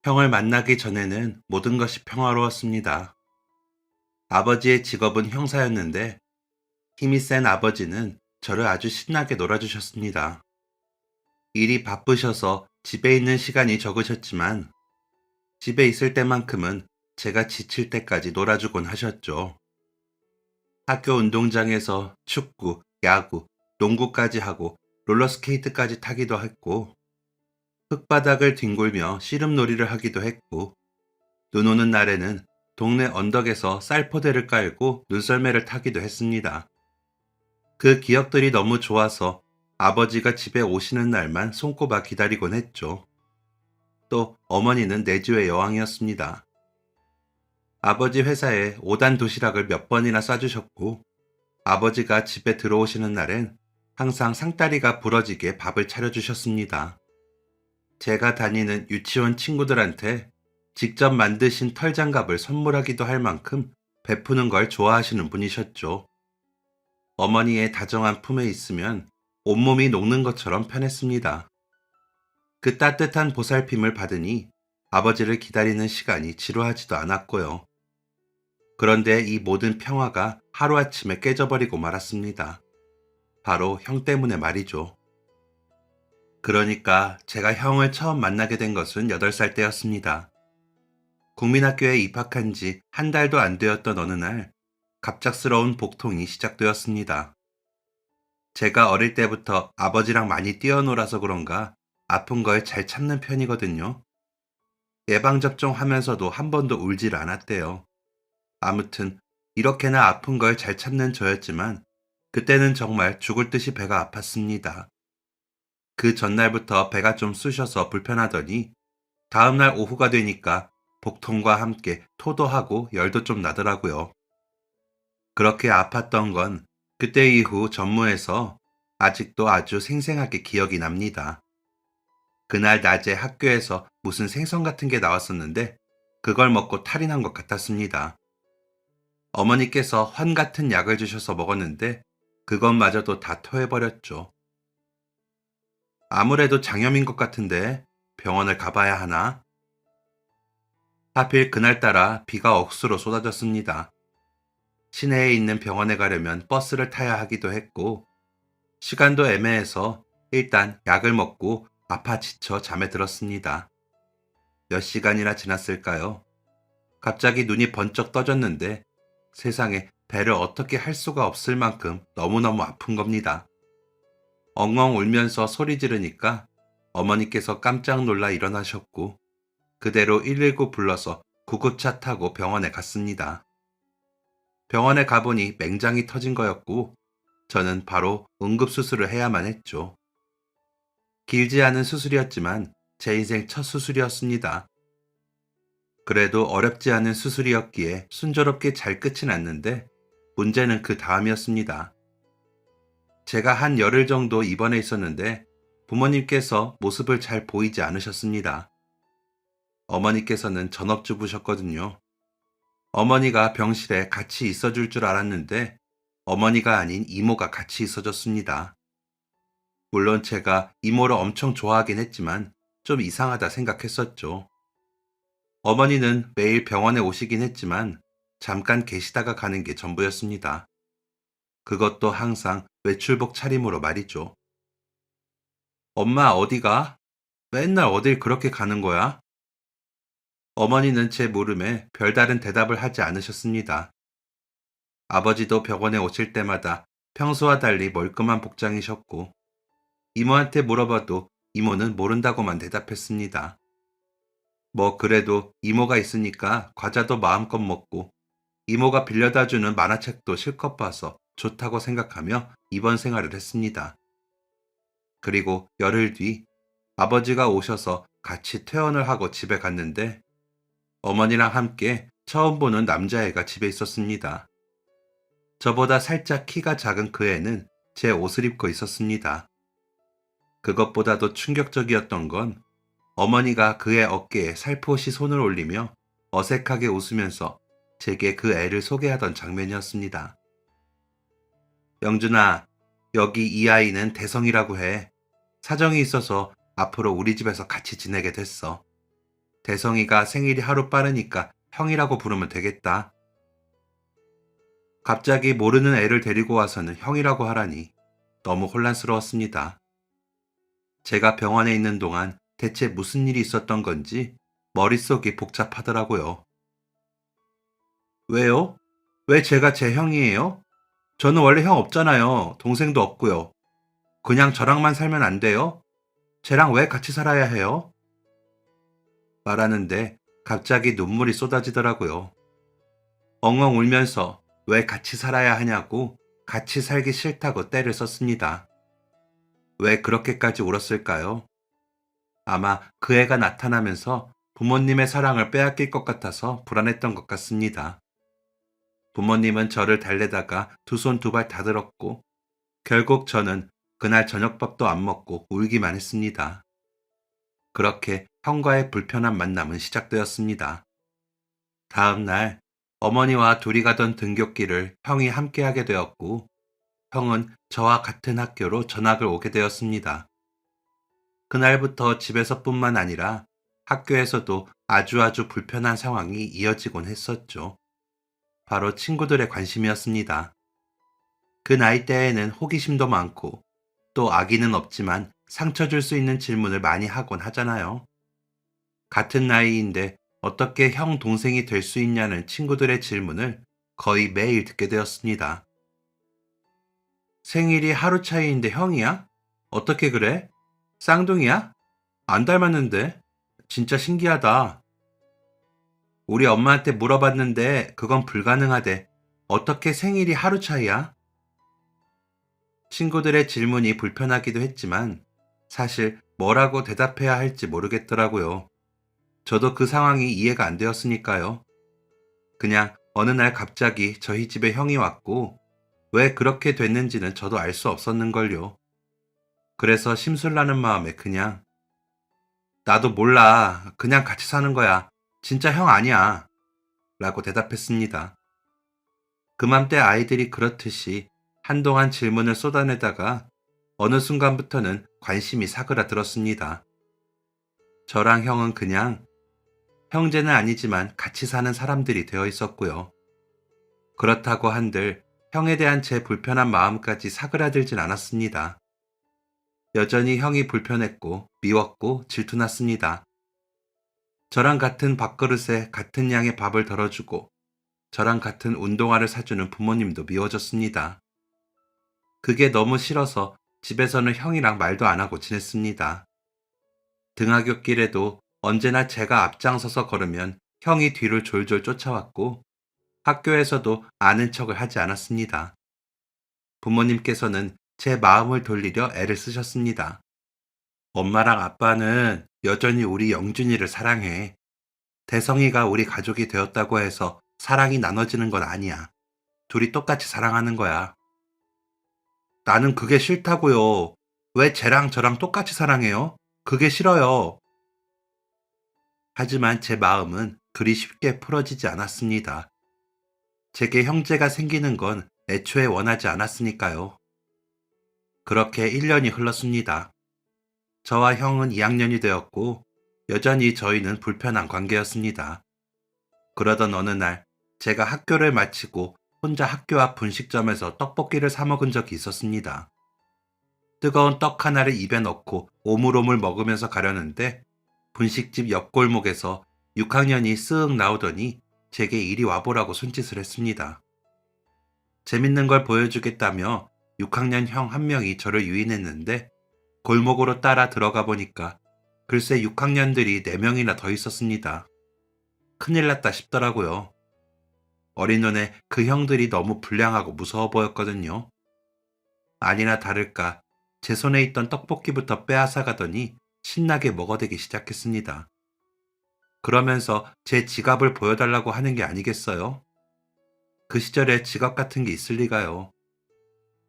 형을 만나기 전에는 모든 것이 평화로웠습니다. 아버지의 직업은 형사였는데 힘이 센 아버지는 저를 아주 신나게 놀아주셨습니다. 일이 바쁘셔서 집에 있는 시간이 적으셨지만 집에 있을 때만큼은 제가 지칠 때까지 놀아주곤 하셨죠. 학교 운동장에서 축구, 야구, 농구까지 하고 롤러스케이트까지 타기도 했고 흙바닥을 뒹굴며 씨름놀이를 하기도 했고 눈 오는 날에는 동네 언덕에서 쌀포대를 깔고 눈썰매를 타기도 했습니다. 그 기억들이 너무 좋아서 아버지가 집에 오시는 날만 손꼽아 기다리곤 했죠. 또 어머니는 내주의 여왕이었습니다. 아버지 회사에 5단 도시락을 몇 번이나 싸주셨고 아버지가 집에 들어오시는 날엔 항상 상다리가 부러지게 밥을 차려주셨습니다. 제가 다니는 유치원 친구들한테 직접 만드신 털장갑을 선물하기도 할 만큼 베푸는 걸 좋아하시는 분이셨죠. 어머니의 다정한 품에 있으면 온몸이 녹는 것처럼 편했습니다. 그 따뜻한 보살핌을 받으니 아버지를 기다리는 시간이 지루하지도 않았고요. 그런데 이 모든 평화가 하루아침에 깨져버리고 말았습니다. 바로 형 때문에 말이죠. 그러니까 제가 형을 처음 만나게 된 것은 8살 때였습니다. 국민학교에 입학한 지 한 달도 안 되었던 어느 날 갑작스러운 복통이 시작되었습니다. 제가 어릴 때부터 아버지랑 많이 뛰어놀아서 그런가 아픈 걸 잘 참는 편이거든요. 예방접종 하면서도 한 번도 울질 않았대요. 아무튼 이렇게나 아픈 걸 잘 참는 저였지만 그때는 정말 죽을 듯이 배가 아팠습니다. 그 전날부터 배가 좀 쑤셔서 불편하더니 다음날 오후가 되니까 복통과 함께 토도 하고 열도 좀 나더라고요. 그렇게 아팠던 건 그때 이후 전무해서 아직도 아주 생생하게 기억이 납니다. 그날 낮에 학교에서 무슨 생선 같은 게 나왔었는데 그걸 먹고 탈이 난 것 같았습니다. 어머니께서 환 같은 약을 주셔서 먹었는데 그것마저도 다 토해버렸죠. 아무래도 장염인 것 같은데 병원을 가봐야 하나? 하필 그날따라 비가 억수로 쏟아졌습니다. 시내에 있는 병원에 가려면 버스를 타야 하기도 했고 시간도 애매해서 일단 약을 먹고 아파 지쳐 잠에 들었습니다. 몇 시간이나 지났을까요? 갑자기 눈이 번쩍 떠졌는데 세상에 배를 어떻게 할 수가 없을 만큼 너무너무 아픈 겁니다. 엉엉 울면서 소리 지르니까 어머니께서 깜짝 놀라 일어나셨고 그대로 119 불러서 구급차 타고 병원에 갔습니다. 병원에 가보니 맹장이 터진 거였고 저는 바로 응급수술을 해야만 했죠. 길지 않은 수술이었지만 제 인생 첫 수술이었습니다. 그래도 어렵지 않은 수술이었기에 순조롭게 잘 끝이 났는데 문제는 그 다음이었습니다. 제가 한 열흘 정도 입원해 있었는데 부모님께서 모습을 잘 보이지 않으셨습니다. 어머니께서는 전업주부셨거든요. 어머니가 병실에 같이 있어줄 줄 알았는데 어머니가 아닌 이모가 같이 있어줬습니다. 물론 제가 이모를 엄청 좋아하긴 했지만 좀 이상하다 생각했었죠. 어머니는 매일 병원에 오시긴 했지만 잠깐 계시다가 가는 게 전부였습니다. 그것도 항상 외출복 차림으로 말이죠. 엄마 어디가? 맨날 어딜 그렇게 가는 거야? 어머니는 제 물음에 별다른 대답을 하지 않으셨습니다. 아버지도 병원에 오실 때마다 평소와 달리 멀끔한 복장이셨고 이모한테 물어봐도 이모는 모른다고만 대답했습니다. 뭐 그래도 이모가 있으니까 과자도 마음껏 먹고 이모가 빌려다 주는 만화책도 실컷 봐서 좋다고 생각하며 입원 생활을 했습니다. 그리고 열흘 뒤 아버지가 오셔서 같이 퇴원을 하고 집에 갔는데 어머니랑 함께 처음 보는 남자애가 집에 있었습니다. 저보다 살짝 키가 작은 그 애는 제 옷을 입고 있었습니다. 그것보다도 충격적이었던 건 어머니가 그의 어깨에 살포시 손을 올리며 어색하게 웃으면서 제게 그 애를 소개하던 장면이었습니다. 영준아, 여기 이 아이는 대성이라고 해. 사정이 있어서 앞으로 우리 집에서 같이 지내게 됐어. 대성이가 생일이 하루 빠르니까 형이라고 부르면 되겠다. 갑자기 모르는 애를 데리고 와서는 형이라고 하라니 너무 혼란스러웠습니다. 제가 병원에 있는 동안 대체 무슨 일이 있었던 건지 머릿속이 복잡하더라고요. 왜요? 왜 제가 제 형이에요? 저는 원래 형 없잖아요. 동생도 없고요. 그냥 저랑만 살면 안 돼요? 쟤랑 왜 같이 살아야 해요? 말하는데 갑자기 눈물이 쏟아지더라고요. 엉엉 울면서 왜 같이 살아야 하냐고 같이 살기 싫다고 떼를 썼습니다. 왜 그렇게까지 울었을까요? 아마 그 애가 나타나면서 부모님의 사랑을 빼앗길 것 같아서 불안했던 것 같습니다. 부모님은 저를 달래다가 두 손 두 발 다 들었고 결국 저는 그날 저녁밥도 안 먹고 울기만 했습니다. 그렇게 형과의 불편한 만남은 시작되었습니다. 다음 날 어머니와 둘이 가던 등굣길을 형이 함께하게 되었고 형은 저와 같은 학교로 전학을 오게 되었습니다. 그날부터 집에서뿐만 아니라 학교에서도 아주 불편한 상황이 이어지곤 했었죠. 바로 친구들의 관심이었습니다. 그 나이대에는 호기심도 많고 또 아기는 없지만 상처 줄 수 있는 질문을 많이 하곤 하잖아요. 같은 나이인데 어떻게 형 동생이 될 수 있냐는 친구들의 질문을 거의 매일 듣게 되었습니다. 생일이 하루 차이인데 형이야? 어떻게 그래? 쌍둥이야? 안 닮았는데? 진짜 신기하다. 우리 엄마한테 물어봤는데 그건 불가능하대. 어떻게 생일이 하루 차이야? 친구들의 질문이 불편하기도 했지만 사실 뭐라고 대답해야 할지 모르겠더라고요. 저도 그 상황이 이해가 안 되었으니까요. 그냥 어느 날 갑자기 저희 집에 형이 왔고 왜 그렇게 됐는지는 저도 알 수 없었는걸요. 그래서 심술나는 마음에 그냥 나도 몰라. 그냥 같이 사는 거야. 진짜 형 아니야. 라고 대답했습니다. 그맘때 아이들이 그렇듯이 한동안 질문을 쏟아내다가 어느 순간부터는 관심이 사그라들었습니다. 저랑 형은 그냥 형제는 아니지만 같이 사는 사람들이 되어 있었고요. 그렇다고 한들 형에 대한 제 불편한 마음까지 사그라들진 않았습니다. 여전히 형이 불편했고 미웠고 질투났습니다. 저랑 같은 밥그릇에 같은 양의 밥을 덜어주고 저랑 같은 운동화를 사주는 부모님도 미워졌습니다. 그게 너무 싫어서 집에서는 형이랑 말도 안 하고 지냈습니다. 등하굣길에도 언제나 제가 앞장서서 걸으면 형이 뒤를 졸졸 쫓아왔고 학교에서도 아는 척을 하지 않았습니다. 부모님께서는 제 마음을 돌리려 애를 쓰셨습니다. 엄마랑 아빠는 여전히 우리 영준이를 사랑해. 대성이가 우리 가족이 되었다고 해서 사랑이 나눠지는 건 아니야. 둘이 똑같이 사랑하는 거야. 나는 그게 싫다고요. 왜 쟤랑 저랑 똑같이 사랑해요? 그게 싫어요. 하지만 제 마음은 그리 쉽게 풀어지지 않았습니다. 제게 형제가 생기는 건 애초에 원하지 않았으니까요. 그렇게 1년이 흘렀습니다. 저와 형은 2학년이 되었고 여전히 저희는 불편한 관계였습니다. 그러던 어느 날 제가 학교를 마치고 혼자 학교 앞 분식점에서 떡볶이를 사 먹은 적이 있었습니다. 뜨거운 떡 하나를 입에 넣고 오물오물 먹으면서 가려는데 분식집 옆 골목에서 6학년이 쓱 나오더니 제게 이리 와보라고 손짓을 했습니다. 재밌는 걸 보여주겠다며 6학년 형 한 명이 저를 유인했는데 골목으로 따라 들어가 보니까 글쎄 6학년들이 4명이나 더 있었습니다. 큰일 났다 싶더라고요. 어린 눈에 그 형들이 너무 불량하고 무서워 보였거든요. 아니나 다를까 제 손에 있던 떡볶이부터 빼앗아 가더니 신나게 먹어대기 시작했습니다. 그러면서 제 지갑을 보여달라고 하는 게 아니겠어요? 그 시절에 지갑 같은 게 있을 리가요.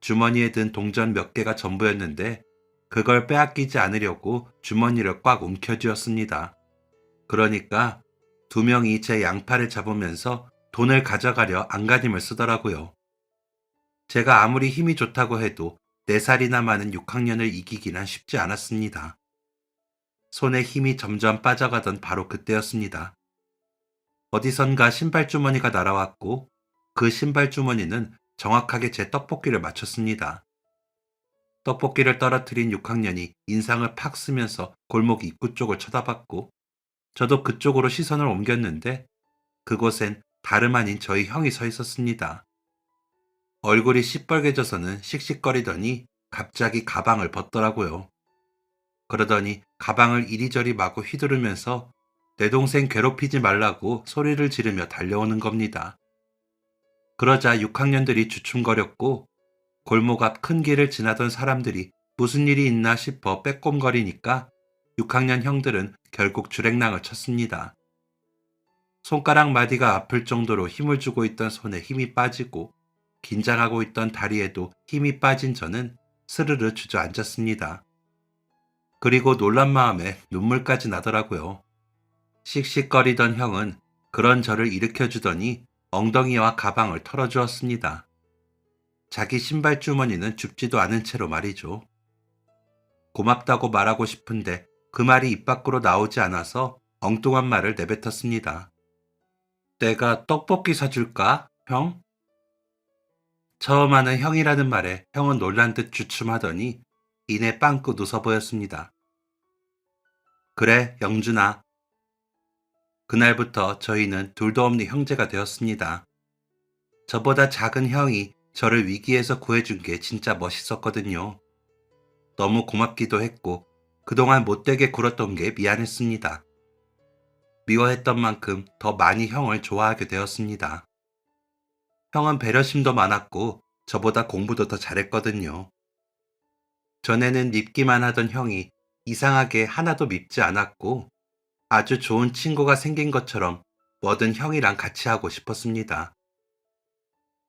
주머니에 든 동전 몇 개가 전부였는데 그걸 빼앗기지 않으려고 주머니를 꽉 움켜쥐었습니다. 그러니까 2명이 제 양팔을 잡으면서 돈을 가져가려 안간힘을 쓰더라고요. 제가 아무리 힘이 좋다고 해도 4살이나 많은 6학년을 이기기란 쉽지 않았습니다. 손에 힘이 점점 빠져가던 바로 그때였습니다. 어디선가 신발 주머니가 날아왔고 그 신발 주머니는 정확하게 제 떡볶이를 맞췄습니다. 떡볶이를 떨어뜨린 6학년이 인상을 팍 쓰면서 골목 입구 쪽을 쳐다봤고 저도 그쪽으로 시선을 옮겼는데 그곳엔 다름 아닌 저희 형이 서 있었습니다. 얼굴이 시뻘개져서는 씩씩거리더니 갑자기 가방을 벗더라고요. 그러더니 가방을 이리저리 마구 휘두르면서 내 동생 괴롭히지 말라고 소리를 지르며 달려오는 겁니다. 그러자 6학년들이 주춤거렸고 골목 앞 큰 길을 지나던 사람들이 무슨 일이 있나 싶어 빼꼼거리니까 6학년 형들은 결국 주랭랑을 쳤습니다. 손가락 마디가 아플 정도로 힘을 주고 있던 손에 힘이 빠지고 긴장하고 있던 다리에도 힘이 빠진 저는 스르르 주저앉았습니다. 그리고 놀란 마음에 눈물까지 나더라고요. 씩씩거리던 형은 그런 저를 일으켜주더니 엉덩이와 가방을 털어주었습니다. 자기 신발 주머니는 줍지도 않은 채로 말이죠. 고맙다고 말하고 싶은데 그 말이 입 밖으로 나오지 않아서 엉뚱한 말을 내뱉었습니다. 내가 떡볶이 사줄까, 형? 처음 하는 형이라는 말에 형은 놀란 듯 주춤하더니 이내 빵긋 웃어 보였습니다. 그래, 영준아. 그날부터 저희는 둘도 없는 형제가 되었습니다. 저보다 작은 형이 저를 위기에서 구해준 게 진짜 멋있었거든요. 너무 고맙기도 했고 그동안 못되게 굴었던 게 미안했습니다. 미워했던 만큼 더 많이 형을 좋아하게 되었습니다. 형은 배려심도 많았고 저보다 공부도 더 잘했거든요. 전에는 밉기만 하던 형이 이상하게 하나도 밉지 않았고 아주 좋은 친구가 생긴 것처럼 뭐든 형이랑 같이 하고 싶었습니다.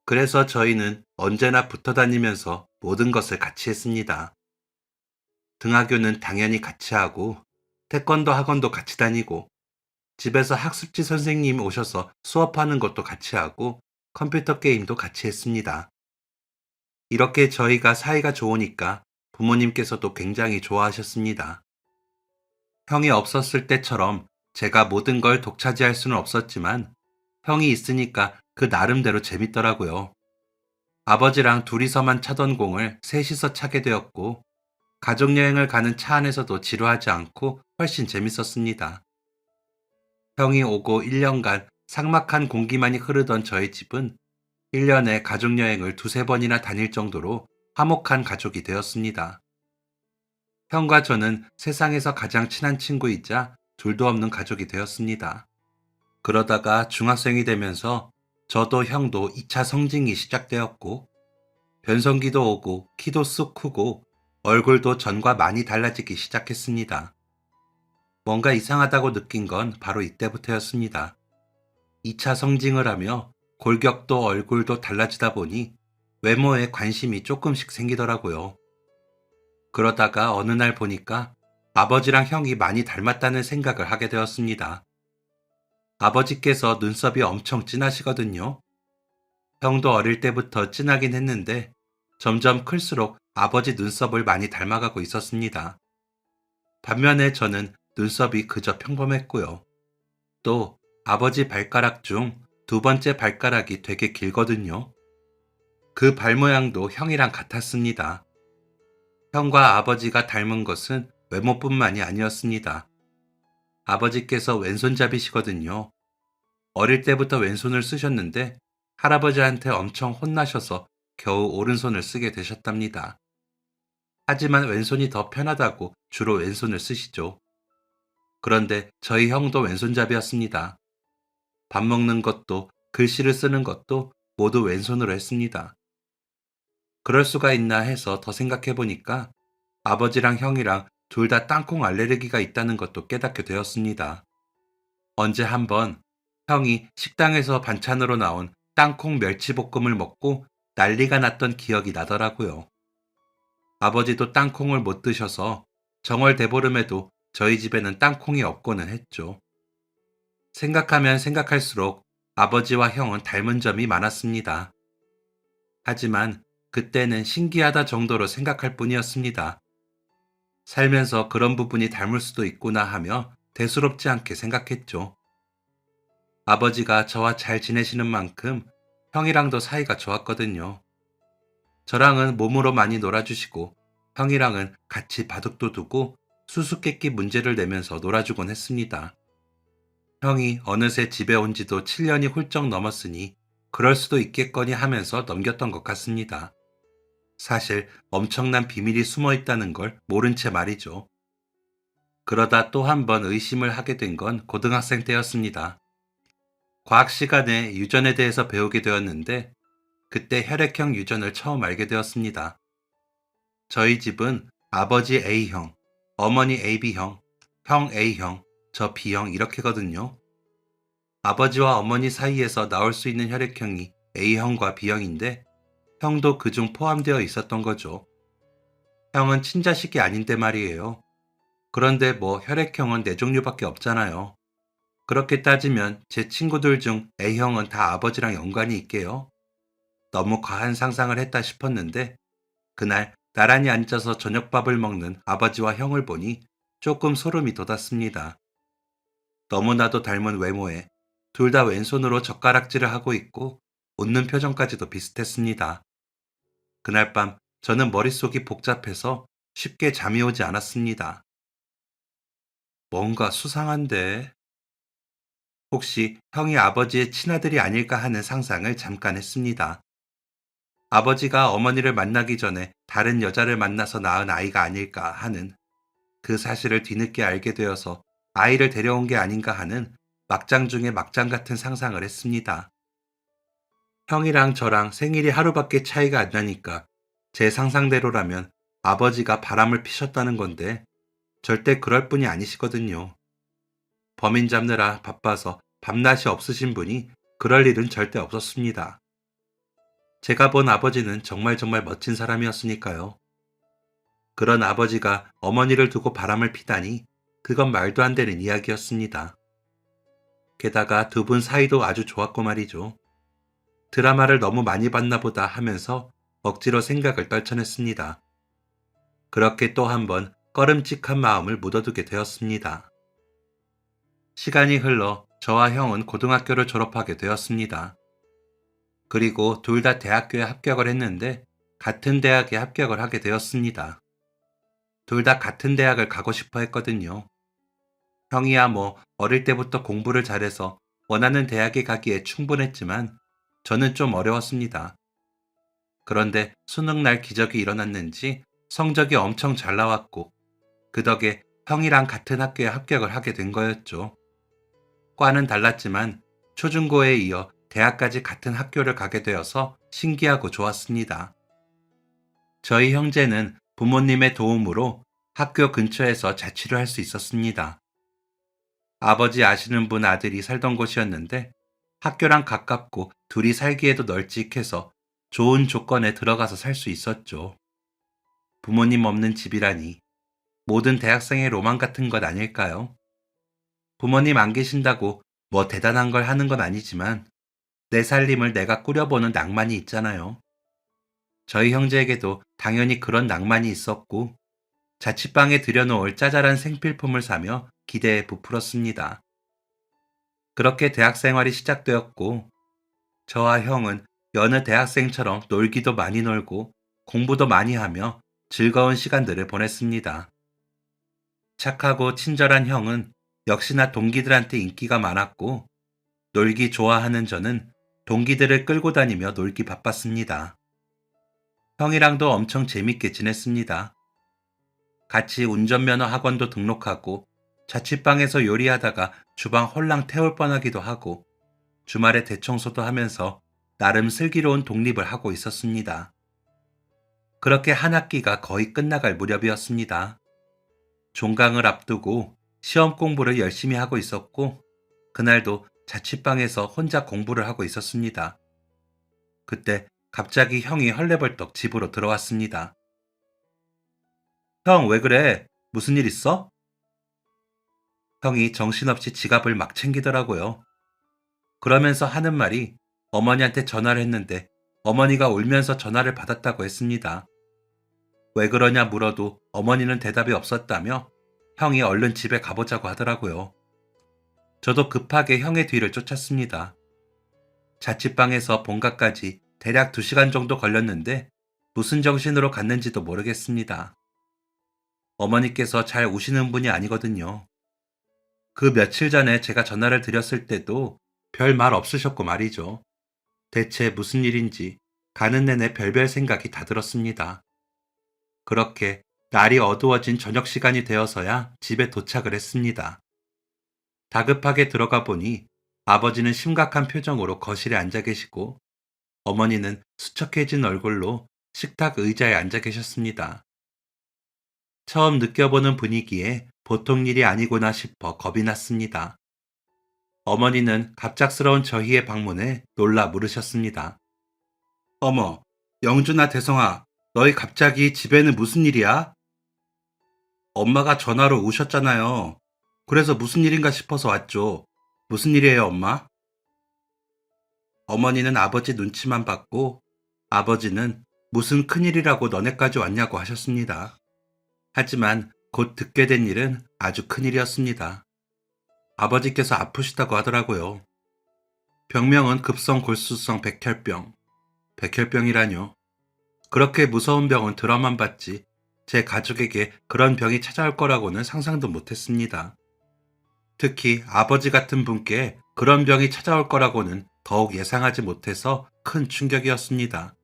그래서 저희는 언제나 붙어 다니면서 모든 것을 같이 했습니다. 등하교는 당연히 같이 하고 태권도 학원도 같이 다니고 집에서 학습지 선생님 오셔서 수업하는 것도 같이 하고 컴퓨터 게임도 같이 했습니다. 이렇게 저희가 사이가 좋으니까 부모님께서도 굉장히 좋아하셨습니다. 형이 없었을 때처럼 제가 모든 걸 독차지할 수는 없었지만 형이 있으니까 그 나름대로 재밌더라고요. 아버지랑 둘이서만 차던 공을 셋이서 차게 되었고 가족여행을 가는 차 안에서도 지루하지 않고 훨씬 재밌었습니다. 형이 오고 1년간 삭막한 공기만이 흐르던 저희 집은 1년에 가족여행을 두세 번이나 다닐 정도로 화목한 가족이 되었습니다. 형과 저는 세상에서 가장 친한 친구이자 둘도 없는 가족이 되었습니다. 그러다가 중학생이 되면서 저도 형도 2차 성징이 시작되었고 변성기도 오고 키도 쑥 크고 얼굴도 전과 많이 달라지기 시작했습니다. 뭔가 이상하다고 느낀 건 바로 이때부터였습니다. 2차 성징을 하며 골격도 얼굴도 달라지다 보니 외모에 관심이 조금씩 생기더라고요. 그러다가 어느 날 보니까 아버지랑 형이 많이 닮았다는 생각을 하게 되었습니다. 아버지께서 눈썹이 엄청 진하시거든요. 형도 어릴 때부터 진하긴 했는데 점점 클수록 아버지 눈썹을 많이 닮아가고 있었습니다. 반면에 저는 눈썹이 그저 평범했고요. 또 아버지 발가락 중 두 번째 발가락이 되게 길거든요. 그 발 모양도 형이랑 같았습니다. 형과 아버지가 닮은 것은 외모뿐만이 아니었습니다. 아버지께서 왼손잡이시거든요. 어릴 때부터 왼손을 쓰셨는데 할아버지한테 엄청 혼나셔서 겨우 오른손을 쓰게 되셨답니다. 하지만 왼손이 더 편하다고 주로 왼손을 쓰시죠. 그런데 저희 형도 왼손잡이였습니다. 밥 먹는 것도 글씨를 쓰는 것도 모두 왼손으로 했습니다. 그럴 수가 있나 해서 더 생각해 보니까 아버지랑 형이랑 둘 다 땅콩 알레르기가 있다는 것도 깨닫게 되었습니다. 언제 한번 형이 식당에서 반찬으로 나온 땅콩 멸치볶음을 먹고 난리가 났던 기억이 나더라고요. 아버지도 땅콩을 못 드셔서 정월대보름에도 저희 집에는 땅콩이 없고는 했죠. 생각하면 생각할수록 아버지와 형은 닮은 점이 많았습니다. 하지만 그때는 신기하다 정도로 생각할 뿐이었습니다. 살면서 그런 부분이 닮을 수도 있구나 하며 대수롭지 않게 생각했죠. 아버지가 저와 잘 지내시는 만큼 형이랑도 사이가 좋았거든요. 저랑은 몸으로 많이 놀아주시고 형이랑은 같이 바둑도 두고 수수께끼 문제를 내면서 놀아주곤 했습니다. 형이 어느새 집에 온 지도 7년이 훌쩍 넘었으니 그럴 수도 있겠거니 하면서 넘겼던 것 같습니다. 사실 엄청난 비밀이 숨어 있다는 걸 모른 채 말이죠. 그러다 또 한 번 의심을 하게 된 건 고등학생 때였습니다. 과학 시간에 유전에 대해서 배우게 되었는데 그때 혈액형 유전을 처음 알게 되었습니다. 저희 집은 아버지 A형, 어머니 AB형, 형 A형, 저 B형 이렇게거든요. 아버지와 어머니 사이에서 나올 수 있는 혈액형이 A형과 B형인데 형도 그중 포함되어 있었던 거죠. 형은 친자식이 아닌데 말이에요. 그런데 뭐 혈액형은 네 종류밖에 없잖아요. 그렇게 따지면 제 친구들 중 A형은 다 아버지랑 연관이 있게요. 너무 과한 상상을 했다 싶었는데 그날 나란히 앉아서 저녁밥을 먹는 아버지와 형을 보니 조금 소름이 돋았습니다. 너무나도 닮은 외모에 둘 다 왼손으로 젓가락질을 하고 있고 웃는 표정까지도 비슷했습니다. 그날 밤 저는 머릿속이 복잡해서 쉽게 잠이 오지 않았습니다. 뭔가 수상한데 혹시 형이 아버지의 친아들이 아닐까 하는 상상을 잠깐 했습니다. 아버지가 어머니를 만나기 전에 다른 여자를 만나서 낳은 아이가 아닐까 하는 그 사실을 뒤늦게 알게 되어서 아이를 데려온 게 아닌가 하는 막장 중에 막장 같은 상상을 했습니다. 형이랑 저랑 생일이 하루밖에 차이가 안 나니까 제 상상대로라면 아버지가 바람을 피셨다는 건데 절대 그럴 분이 아니시거든요. 범인 잡느라 바빠서 밤낮이 없으신 분이 그럴 일은 절대 없었습니다. 제가 본 아버지는 정말 정말 멋진 사람이었으니까요. 그런 아버지가 어머니를 두고 바람을 피다니 그건 말도 안 되는 이야기였습니다. 게다가 두 분 사이도 아주 좋았고 말이죠. 드라마를 너무 많이 봤나 보다 하면서 억지로 생각을 떨쳐냈습니다. 그렇게 또 한 번 꺼름칙한 마음을 묻어두게 되었습니다. 시간이 흘러 저와 형은 고등학교를 졸업하게 되었습니다. 그리고 둘 다 대학교에 합격을 했는데 같은 대학에 합격을 하게 되었습니다. 둘 다 같은 대학을 가고 싶어 했거든요. 형이야 뭐 어릴 때부터 공부를 잘해서 원하는 대학에 가기에 충분했지만 저는 좀 어려웠습니다. 그런데 수능날 기적이 일어났는지 성적이 엄청 잘 나왔고 그 덕에 형이랑 같은 학교에 합격을 하게 된 거였죠. 과는 달랐지만 초중고에 이어 대학까지 같은 학교를 가게 되어서 신기하고 좋았습니다. 저희 형제는 부모님의 도움으로 학교 근처에서 자취를 할 수 있었습니다. 아버지 아시는 분 아들이 살던 곳이었는데 학교랑 가깝고 둘이 살기에도 널찍해서 좋은 조건에 들어가서 살 수 있었죠. 부모님 없는 집이라니 모든 대학생의 로망 같은 것 아닐까요? 부모님 안 계신다고 뭐 대단한 걸 하는 건 아니지만 내 살림을 내가 꾸려보는 낭만이 있잖아요. 저희 형제에게도 당연히 그런 낭만이 있었고 자취방에 들여놓을 짜잘한 생필품을 사며 기대에 부풀었습니다. 그렇게 대학 생활이 시작되었고 저와 형은 여느 대학생처럼 놀기도 많이 놀고 공부도 많이 하며 즐거운 시간들을 보냈습니다. 착하고 친절한 형은 역시나 동기들한테 인기가 많았고 놀기 좋아하는 저는 동기들을 끌고 다니며 놀기 바빴습니다. 형이랑도 엄청 재밌게 지냈습니다. 같이 운전면허 학원도 등록하고 자취방에서 요리하다가 주방 홀랑 태울 뻔하기도 하고 주말에 대청소도 하면서 나름 슬기로운 독립을 하고 있었습니다. 그렇게 한 학기가 거의 끝나갈 무렵이었습니다. 종강을 앞두고 시험 공부를 열심히 하고 있었고 그날도 자취방에서 혼자 공부를 하고 있었습니다. 그때 갑자기 형이 헐레벌떡 집으로 들어왔습니다. 형, 왜 그래? 무슨 일 있어? 형이 정신없이 지갑을 막 챙기더라고요. 그러면서 하는 말이 어머니한테 전화를 했는데 어머니가 울면서 전화를 받았다고 했습니다. 왜 그러냐 물어도 어머니는 대답이 없었다며 형이 얼른 집에 가보자고 하더라고요. 저도 급하게 형의 뒤를 쫓았습니다. 자취방에서 본가까지 대략 2시간 정도 걸렸는데 무슨 정신으로 갔는지도 모르겠습니다. 어머니께서 잘 우시는 분이 아니거든요. 그 며칠 전에 제가 전화를 드렸을 때도 별 말 없으셨고 말이죠. 대체 무슨 일인지 가는 내내 별별 생각이 다 들었습니다. 그렇게 날이 어두워진 저녁 시간이 되어서야 집에 도착을 했습니다. 다급하게 들어가 보니 아버지는 심각한 표정으로 거실에 앉아 계시고 어머니는 수척해진 얼굴로 식탁 의자에 앉아 계셨습니다. 처음 느껴보는 분위기에 보통 일이 아니구나 싶어 겁이 났습니다. 어머니는 갑작스러운 저희의 방문에 놀라 물으셨습니다. 어머, 영준아, 대성아, 너희 갑자기 집에는 무슨 일이야? 엄마가 전화로 오셨잖아요. 그래서 무슨 일인가 싶어서 왔죠. 무슨 일이에요, 엄마? 어머니는 아버지 눈치만 봤고, 아버지는 무슨 큰일이라고 너네까지 왔냐고 하셨습니다. 하지만 곧 듣게 된 일은 아주 큰일이었습니다. 아버지께서 아프시다고 하더라고요. 병명은 급성 골수성 백혈병. 백혈병이라뇨. 그렇게 무서운 병은 들어만 봤지 제 가족에게 그런 병이 찾아올 거라고는 상상도 못했습니다. 특히 아버지 같은 분께 그런 병이 찾아올 거라고는 더욱 예상하지 못해서 큰 충격이었습니다.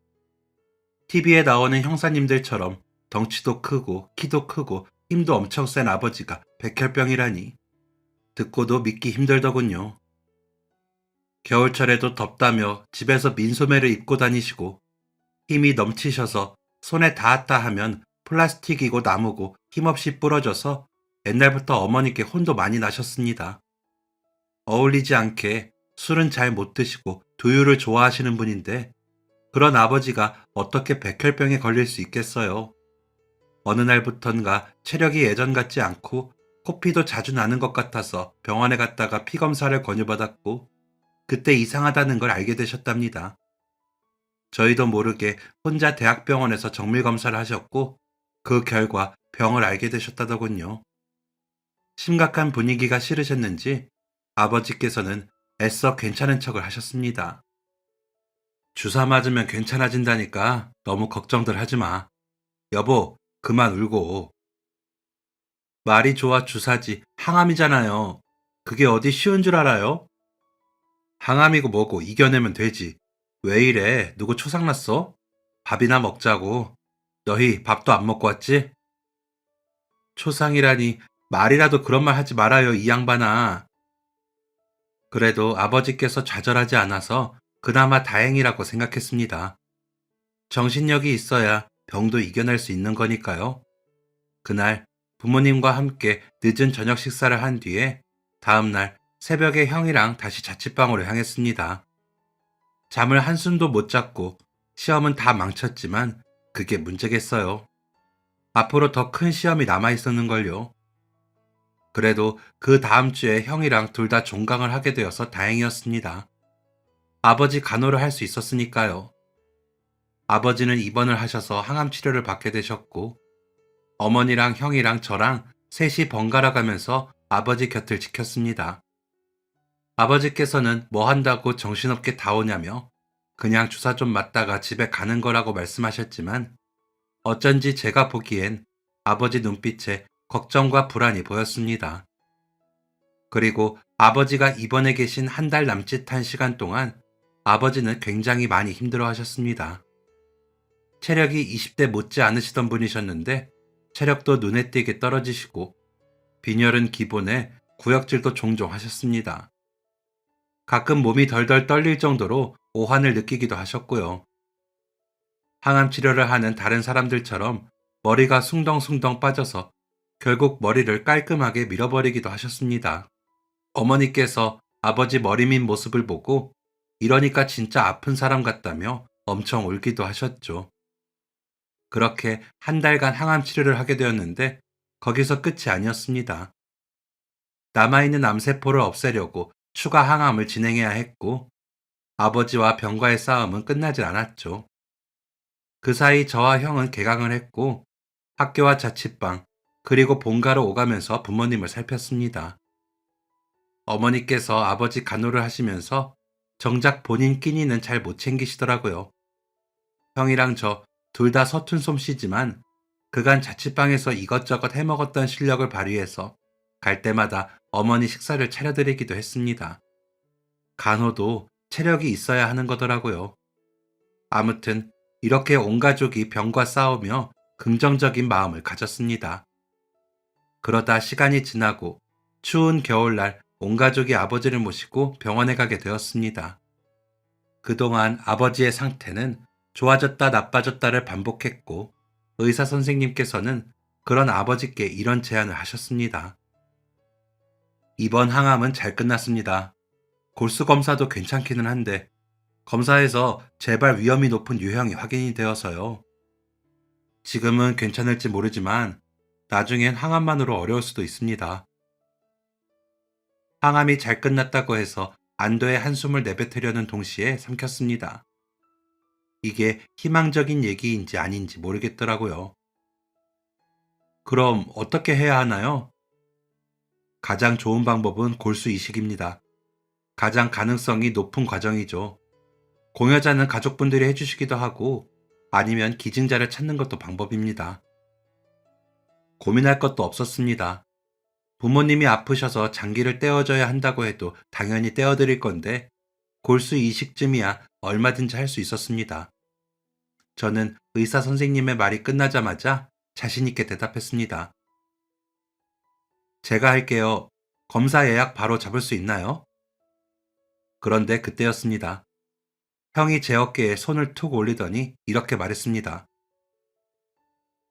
TV에 나오는 형사님들처럼 덩치도 크고 키도 크고 힘도 엄청 센 아버지가 백혈병이라니 듣고도 믿기 힘들더군요. 겨울철에도 덥다며 집에서 민소매를 입고 다니시고 힘이 넘치셔서 손에 닿았다 하면 플라스틱이고 나무고 힘없이 부러져서 옛날부터 어머니께 혼도 많이 나셨습니다. 어울리지 않게 술은 잘 못 드시고 두유를 좋아하시는 분인데 그런 아버지가 어떻게 백혈병에 걸릴 수 있겠어요. 어느 날부턴가 체력이 예전 같지 않고 코피도 자주 나는 것 같아서 병원에 갔다가 피 검사를 권유받았고 그때 이상하다는 걸 알게 되셨답니다. 저희도 모르게 혼자 대학병원에서 정밀 검사를 하셨고 그 결과 병을 알게 되셨다더군요. 심각한 분위기가 싫으셨는지 아버지께서는 애써 괜찮은 척을 하셨습니다. 주사 맞으면 괜찮아진다니까 너무 걱정들 하지 마. 여보, 그만 울고. 말이 좋아 주사지 항암이잖아요. 그게 어디 쉬운 줄 알아요? 항암이고 뭐고 이겨내면 되지. 왜 이래? 누구 초상났어? 밥이나 먹자고. 너희 밥도 안 먹고 왔지? 초상이라니 말이라도 그런 말 하지 말아요, 이 양반아. 그래도 아버지께서 좌절하지 않아서 그나마 다행이라고 생각했습니다. 정신력이 있어야 병도 이겨낼 수 있는 거니까요. 그날 부모님과 함께 늦은 저녁 식사를 한 뒤에 다음날 새벽에 형이랑 다시 자취방으로 향했습니다. 잠을 한숨도 못 잤고 시험은 다 망쳤지만 그게 문제겠어요. 앞으로 더 큰 시험이 남아 있었는걸요. 그래도 그 다음 주에 형이랑 둘 다 종강을 하게 되어서 다행이었습니다. 아버지 간호를 할 수 있었으니까요. 아버지는 입원을 하셔서 항암 치료를 받게 되셨고 어머니랑 형이랑 저랑 셋이 번갈아 가면서 아버지 곁을 지켰습니다. 아버지께서는 뭐 한다고 정신없게 다 오냐며 그냥 주사 좀 맞다가 집에 가는 거라고 말씀하셨지만 어쩐지 제가 보기엔 아버지 눈빛에 걱정과 불안이 보였습니다. 그리고 아버지가 입원해 계신 한 달 남짓한 시간 동안 아버지는 굉장히 많이 힘들어 하셨습니다. 체력이 20대 못지 않으시던 분이셨는데 체력도 눈에 띄게 떨어지시고 빈혈은 기본에 구역질도 종종 하셨습니다. 가끔 몸이 덜덜 떨릴 정도로 오한을 느끼기도 하셨고요. 항암 치료를 하는 다른 사람들처럼 머리가 숭덩숭덩 빠져서 결국 머리를 깔끔하게 밀어버리기도 하셨습니다. 어머니께서 아버지 머리 민 모습을 보고 이러니까 진짜 아픈 사람 같다며 엄청 울기도 하셨죠. 그렇게 한 달간 항암 치료를 하게 되었는데 거기서 끝이 아니었습니다. 남아있는 암세포를 없애려고 추가 항암을 진행해야 했고 아버지와 병과의 싸움은 끝나질 않았죠. 그 사이 저와 형은 개강을 했고 학교와 자취방, 그리고 본가로 오가면서 부모님을 살폈습니다. 어머니께서 아버지 간호를 하시면서 정작 본인 끼니는 잘 못 챙기시더라고요. 형이랑 저 둘 다 서툰 솜씨지만 그간 자취방에서 이것저것 해먹었던 실력을 발휘해서 갈 때마다 어머니 식사를 차려드리기도 했습니다. 간호도 체력이 있어야 하는 거더라고요. 아무튼 이렇게 온 가족이 병과 싸우며 긍정적인 마음을 가졌습니다. 그러다 시간이 지나고 추운 겨울날 온 가족이 아버지를 모시고 병원에 가게 되었습니다. 그동안 아버지의 상태는 좋아졌다 나빠졌다를 반복했고 의사 선생님께서는 그런 아버지께 이런 제안을 하셨습니다. 이번 항암은 잘 끝났습니다. 골수 검사도 괜찮기는 한데 검사에서 재발 위험이 높은 유형이 확인이 되어서요. 지금은 괜찮을지 모르지만 나중엔 항암만으로 어려울 수도 있습니다. 항암이 잘 끝났다고 해서 안도의 한숨을 내뱉으려는 동시에 삼켰습니다. 이게 희망적인 얘기인지 아닌지 모르겠더라고요. 그럼 어떻게 해야 하나요? 가장 좋은 방법은 골수 이식입니다. 가장 가능성이 높은 과정이죠. 공여자는 가족분들이 해주시기도 하고 아니면 기증자를 찾는 것도 방법입니다. 고민할 것도 없었습니다. 부모님이 아프셔서 장기를 떼어줘야 한다고 해도 당연히 떼어드릴 건데 골수 이식쯤이야 얼마든지 할 수 있었습니다. 저는 의사 선생님의 말이 끝나자마자 자신있게 대답했습니다. 제가 할게요. 검사 예약 바로 잡을 수 있나요? 그런데 그때였습니다. 형이 제 어깨에 손을 툭 올리더니 이렇게 말했습니다.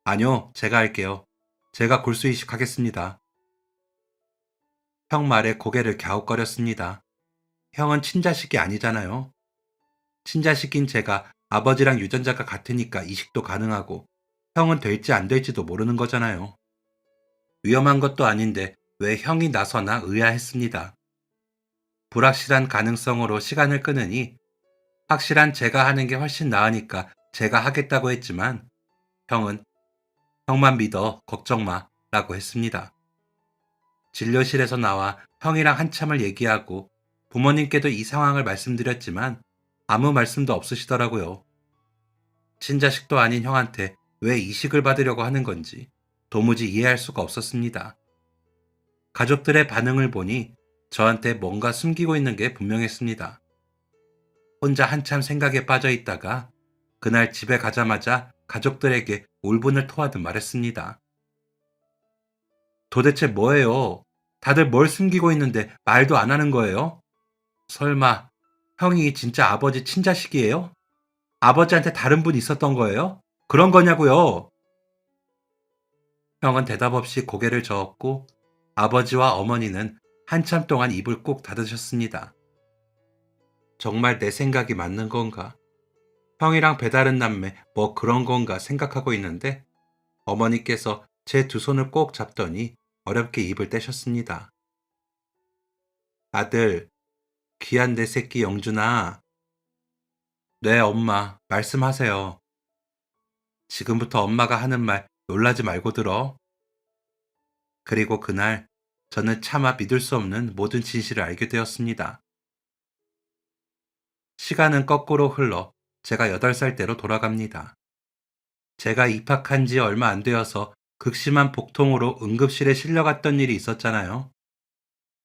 아니요, 제가 할게요. 제가 골수 이식하겠습니다. 형 말에 고개를 갸웃거렸습니다. 형은 친자식이 아니잖아요. 친자식인 제가 아버지랑 유전자가 같으니까 이식도 가능하고 형은 될지 안 될지도 모르는 거잖아요. 위험한 것도 아닌데 왜 형이 나서나 의아했습니다. 불확실한 가능성으로 시간을 끄느니 확실한 제가 하는 게 훨씬 나으니까 제가 하겠다고 했지만 형은 형만 믿어 걱정 마 라고 했습니다. 진료실에서 나와 형이랑 한참을 얘기하고 부모님께도 이 상황을 말씀드렸지만 아무 말씀도 없으시더라고요. 친자식도 아닌 형한테 왜 이식을 받으려고 하는 건지 도무지 이해할 수가 없었습니다. 가족들의 반응을 보니 저한테 뭔가 숨기고 있는 게 분명했습니다. 혼자 한참 생각에 빠져 있다가 그날 집에 가자마자 가족들에게 울분을 토하듯 말했습니다. 도대체 뭐예요? 다들 뭘 숨기고 있는데 말도 안 하는 거예요? 설마 형이 진짜 아버지 친자식이에요? 아버지한테 다른 분 있었던 거예요? 그런 거냐고요? 형은 대답 없이 고개를 저었고 아버지와 어머니는 한참 동안 입을 꾹 닫으셨습니다. 정말 내 생각이 맞는 건가? 형이랑 배다른 남매 뭐 그런 건가 생각하고 있는데 어머니께서 제 두 손을 꼭 잡더니 어렵게 입을 떼셨습니다. 아들, 귀한 내 새끼 영준아. 네, 엄마, 말씀하세요. 지금부터 엄마가 하는 말 놀라지 말고 들어. 그리고 그날 저는 차마 믿을 수 없는 모든 진실을 알게 되었습니다. 시간은 거꾸로 흘러 제가 8살 때로 돌아갑니다. 제가 입학한 지 얼마 안 되어서 극심한 복통으로 응급실에 실려갔던 일이 있었잖아요.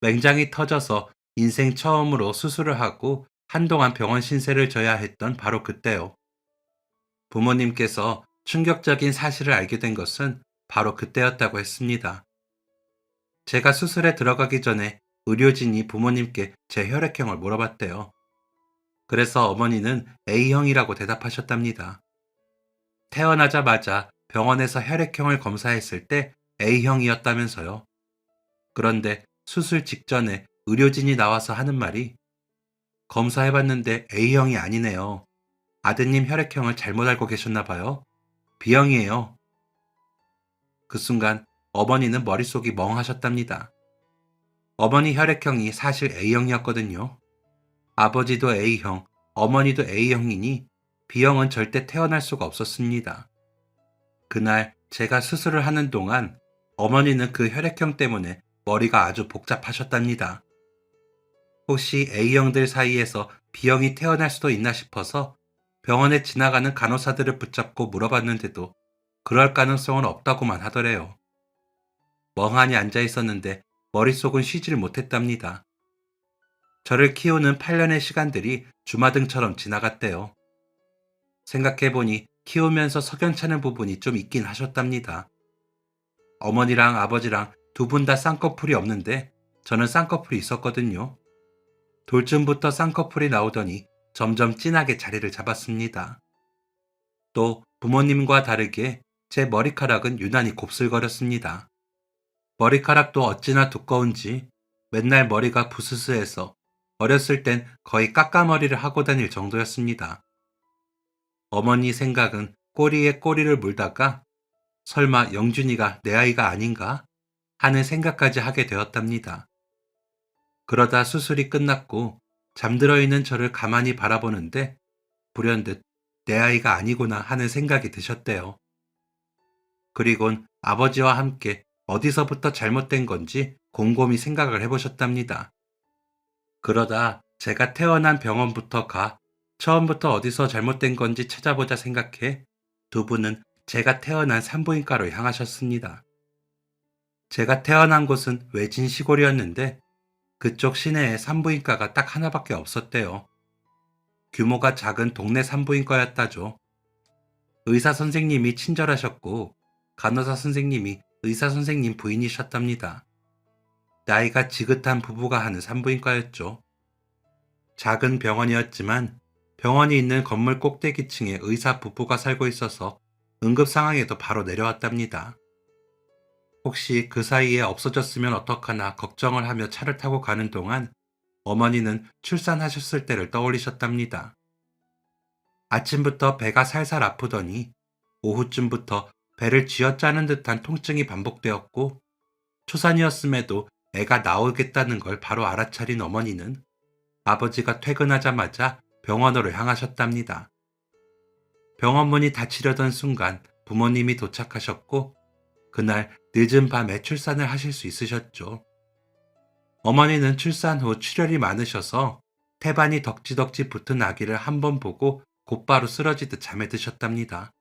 맹장이 터져서 인생 처음으로 수술을 하고 한동안 병원 신세를 져야 했던 바로 그때요. 부모님께서 충격적인 사실을 알게 된 것은 바로 그때였다고 했습니다. 제가 수술에 들어가기 전에 의료진이 부모님께 제 혈액형을 물어봤대요. 그래서 어머니는 A형이라고 대답하셨답니다. 태어나자마자 병원에서 혈액형을 검사했을 때 A형이었다면서요. 그런데 수술 직전에 의료진이 나와서 하는 말이 검사해봤는데 A형이 아니네요. 아드님 혈액형을 잘못 알고 계셨나 봐요. B형이에요. 그 순간 어머니는 머릿속이 멍하셨답니다. 어머니 혈액형이 사실 A형이었거든요. 아버지도 A형, 어머니도 A형이니 B형은 절대 태어날 수가 없었습니다. 그날 제가 수술을 하는 동안 어머니는 그 혈액형 때문에 머리가 아주 복잡하셨답니다. 혹시 A형들 사이에서 B형이 태어날 수도 있나 싶어서 병원에 지나가는 간호사들을 붙잡고 물어봤는데도 그럴 가능성은 없다고만 하더래요. 멍하니 앉아 있었는데 머릿속은 쉬질 못했답니다. 저를 키우는 8년의 시간들이 주마등처럼 지나갔대요. 생각해보니 키우면서 석연찮은 부분이 좀 있긴 하셨답니다. 어머니랑 아버지랑 두 분 다 쌍꺼풀이 없는데 저는 쌍꺼풀이 있었거든요. 돌쯤부터 쌍꺼풀이 나오더니 점점 진하게 자리를 잡았습니다. 또 부모님과 다르게 제 머리카락은 유난히 곱슬거렸습니다. 머리카락도 어찌나 두꺼운지 맨날 머리가 부스스해서 어렸을 땐 거의 깎아머리를 하고 다닐 정도였습니다. 어머니 생각은 꼬리에 꼬리를 물다가 설마 영준이가 내 아이가 아닌가 하는 생각까지 하게 되었답니다. 그러다 수술이 끝났고 잠들어 있는 저를 가만히 바라보는데 불현듯 내 아이가 아니구나 하는 생각이 드셨대요. 그리곤 아버지와 함께 어디서부터 잘못된 건지 곰곰이 생각을 해보셨답니다. 그러다 제가 태어난 병원부터 처음부터 어디서 잘못된 건지 찾아보자 생각해 두 분은 제가 태어난 산부인과로 향하셨습니다. 제가 태어난 곳은 외진 시골이었는데 그쪽 시내에 산부인과가 딱 하나밖에 없었대요. 규모가 작은 동네 산부인과였다죠. 의사 선생님이 친절하셨고 간호사 선생님이 의사 선생님 부인이셨답니다. 나이가 지긋한 부부가 하는 산부인과였죠. 작은 병원이었지만 병원이 있는 건물 꼭대기층에 의사 부부가 살고 있어서 응급 상황에도 바로 내려왔답니다. 혹시 그 사이에 없어졌으면 어떡하나 걱정을 하며 차를 타고 가는 동안 어머니는 출산하셨을 때를 떠올리셨답니다. 아침부터 배가 살살 아프더니 오후쯤부터 배를 쥐어짜는 듯한 통증이 반복되었고 초산이었음에도 애가 나오겠다는 걸 바로 알아차린 어머니는 아버지가 퇴근하자마자 병원으로 향하셨답니다. 병원 문이 닫히려던 순간 부모님이 도착하셨고 그날 늦은 밤에 출산을 하실 수 있으셨죠. 어머니는 출산 후 출혈이 많으셔서 태반이 덕지덕지 붙은 아기를 한 번 보고 곧바로 쓰러지듯 잠에 드셨답니다.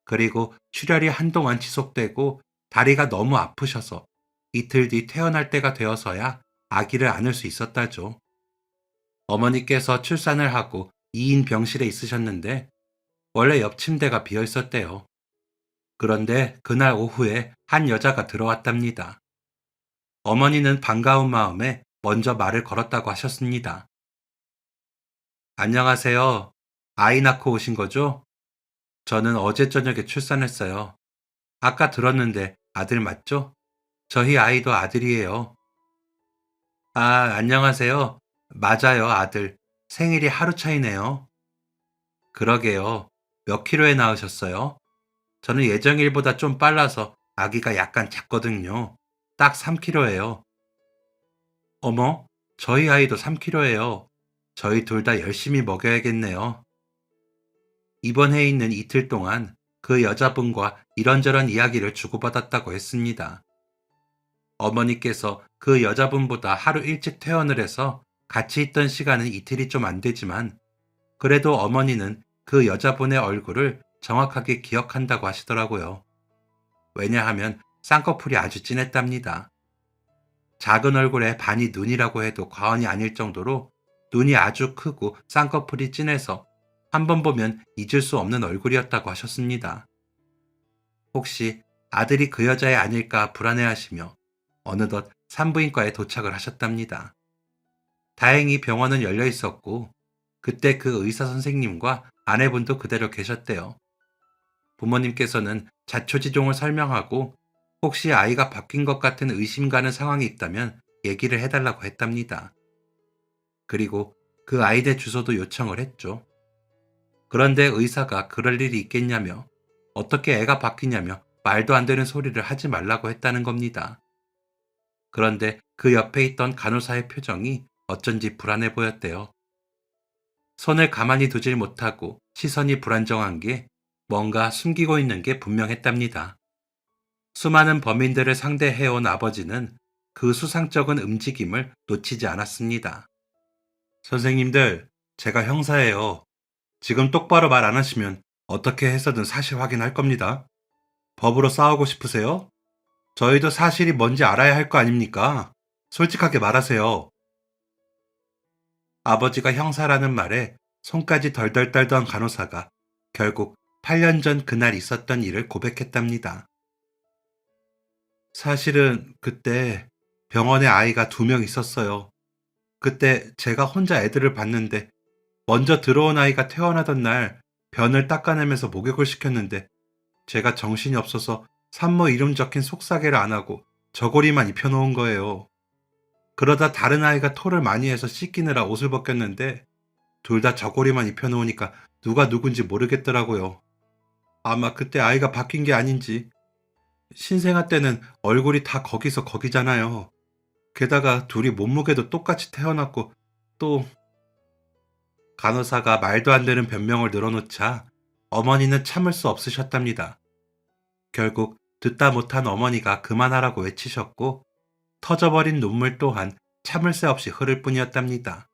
그리고 출혈이 한동안 지속되고 다리가 너무 아프셔서 이틀 뒤 퇴원할 때가 되어서야 아기를 안을 수 있었다죠. 어머니께서 출산을 하고 2인 병실에 있으셨는데 원래 옆 침대가 비어 있었대요. 그런데 그날 오후에 한 여자가 들어왔답니다. 어머니는 반가운 마음에 먼저 말을 걸었다고 하셨습니다. 안녕하세요. 아이 낳고 오신 거죠? 저는 어제 저녁에 출산했어요. 아까 들었는데 아들 맞죠? 저희 아이도 아들이에요. 아, 안녕하세요. 맞아요, 아들. 생일이 하루 차이네요. 그러게요. 몇 킬로에 낳으셨어요? 저는 예정일보다 좀 빨라서 아기가 약간 작거든요. 딱 3킬로예요. 어머, 저희 아이도 3킬로예요. 저희 둘 다 열심히 먹여야겠네요. 입원해 있는 이틀 동안 그 여자분과 이런저런 이야기를 주고받았다고 했습니다. 어머니께서 그 여자분보다 하루 일찍 퇴원을 해서 같이 있던 시간은 이틀이 좀 안 되지만 그래도 어머니는 그 여자분의 얼굴을 정확하게 기억한다고 하시더라고요. 왜냐하면 쌍꺼풀이 아주 진했답니다. 작은 얼굴에 반이 눈이라고 해도 과언이 아닐 정도로 눈이 아주 크고 쌍꺼풀이 진해서 한 번 보면 잊을 수 없는 얼굴이었다고 하셨습니다. 혹시 아들이 그 여자애 아닐까 불안해하시며 어느덧 산부인과에 도착을 하셨답니다. 다행히 병원은 열려 있었고 그때 그 의사 선생님과 아내분도 그대로 계셨대요. 부모님께서는 자초지종을 설명하고 혹시 아이가 바뀐 것 같은 의심 가는 상황이 있다면 얘기를 해달라고 했답니다. 그리고 그 아이네 주소도 요청을 했죠. 그런데 의사가 그럴 일이 있겠냐며 어떻게 애가 바뀌냐며 말도 안 되는 소리를 하지 말라고 했다는 겁니다. 그런데 그 옆에 있던 간호사의 표정이 어쩐지 불안해 보였대요. 손을 가만히 두질 못하고 시선이 불안정한 게 뭔가 숨기고 있는 게 분명했답니다. 수많은 범인들을 상대해온 아버지는 그 수상쩍은 움직임을 놓치지 않았습니다. 선생님들, 제가 형사예요. 지금 똑바로 말 안 하시면 어떻게 해서든 사실 확인할 겁니다. 법으로 싸우고 싶으세요? 저희도 사실이 뭔지 알아야 할 거 아닙니까? 솔직하게 말하세요. 아버지가 형사라는 말에 손까지 덜덜 떨던 간호사가 결국 8년 전 그날 있었던 일을 고백했답니다. 사실은 그때 병원에 아이가 2명 있었어요. 그때 제가 혼자 애들을 봤는데 먼저 들어온 아이가 퇴원하던 날 변을 닦아내면서 목욕을 시켰는데 제가 정신이 없어서 산모 이름 적힌 속사개를 안 하고 저고리만 입혀놓은 거예요. 그러다 다른 아이가 토를 많이 해서 씻기느라 옷을 벗겼는데 둘 다 저고리만 입혀놓으니까 누가 누군지 모르겠더라고요. 아마 그때 아이가 바뀐 게 아닌지. 신생아 때는 얼굴이 다 거기서 거기잖아요. 게다가 둘이 몸무게도 똑같이 태어났고 또 간호사가 말도 안 되는 변명을 늘어놓자 어머니는 참을 수 없으셨답니다. 결국 듣다 못한 어머니가 그만하라고 외치셨고 터져버린 눈물 또한 참을 새 없이 흐를 뿐이었답니다.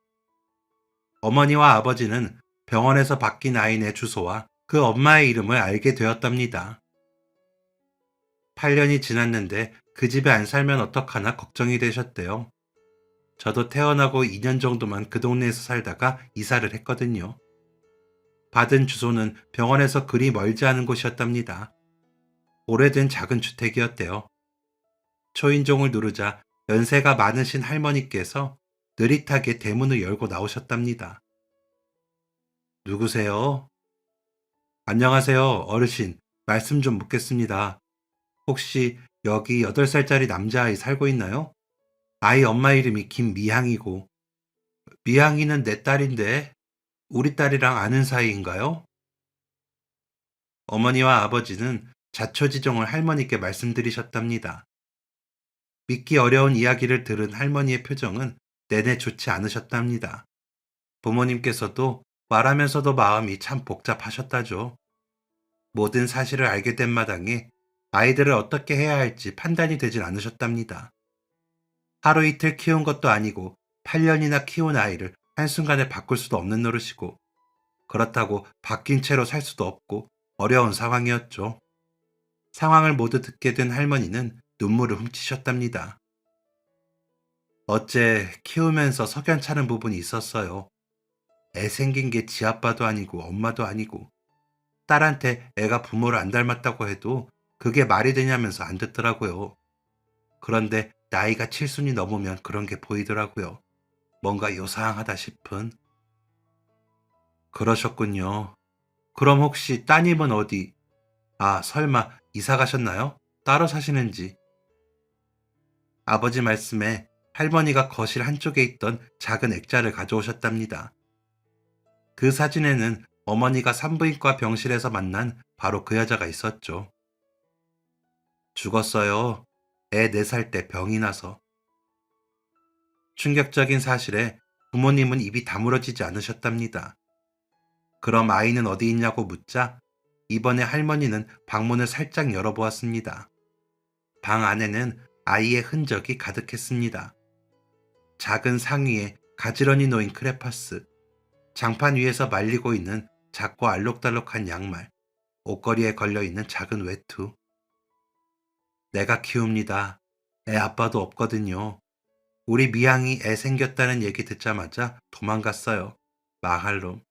어머니와 아버지는 병원에서 바뀐 아이네 주소와 그 엄마의 이름을 알게 되었답니다. 8년이 지났는데 그 집에 안 살면 어떡하나 걱정이 되셨대요. 저도 태어나고 2년 정도만 그 동네에서 살다가 이사를 했거든요. 받은 주소는 병원에서 그리 멀지 않은 곳이었답니다. 오래된 작은 주택이었대요. 초인종을 누르자 연세가 많으신 할머니께서 느릿하게 대문을 열고 나오셨답니다. 누구세요? 안녕하세요, 어르신. 말씀 좀 묻겠습니다. 혹시 여기 8살짜리 남자아이 살고 있나요? 아이 엄마 이름이 김미향이고, 미향이는 내 딸인데, 우리 딸이랑 아는 사이인가요? 어머니와 아버지는 자초지종을 할머니께 말씀드리셨답니다. 믿기 어려운 이야기를 들은 할머니의 표정은 내내 좋지 않으셨답니다. 부모님께서도 말하면서도 마음이 참 복잡하셨다죠. 모든 사실을 알게 된 마당에 아이들을 어떻게 해야 할지 판단이 되질 않으셨답니다. 하루 이틀 키운 것도 아니고 8년이나 키운 아이를 한순간에 바꿀 수도 없는 노릇이고 그렇다고 바뀐 채로 살 수도 없고 어려운 상황이었죠. 상황을 모두 듣게 된 할머니는 눈물을 훔치셨답니다. 어째 키우면서 석연찮은 부분이 있었어요. 애 생긴 게 지 아빠도 아니고 엄마도 아니고 딸한테 애가 부모를 안 닮았다고 해도 그게 말이 되냐면서 안 듣더라고요. 그런데 나이가 칠순이 넘으면 그런 게 보이더라고요. 뭔가 요상하다 싶은. 그러셨군요. 그럼 혹시 따님은 어디, 설마 이사 가셨나요? 따로 사시는지. 아버지 말씀에 할머니가 거실 한쪽에 있던 작은 액자를 가져오셨답니다. 그 사진에는 어머니가 산부인과 병실에서 만난 바로 그 여자가 있었죠. 죽었어요. 애 4살 때 병이 나서. 충격적인 사실에 부모님은 입이 다물어지지 않으셨답니다. 그럼 아이는 어디 있냐고 묻자 이번에 할머니는 방문을 살짝 열어보았습니다. 방 안에는 아이의 흔적이 가득했습니다. 작은 상위에 가지런히 놓인 크레파스, 장판 위에서 말리고 있는 작고 알록달록한 양말, 옷걸이에 걸려있는 작은 외투. 내가 키웁니다. 애 아빠도 없거든요. 우리 미양이 애 생겼다는 얘기 듣자마자 도망갔어요. 망할 놈.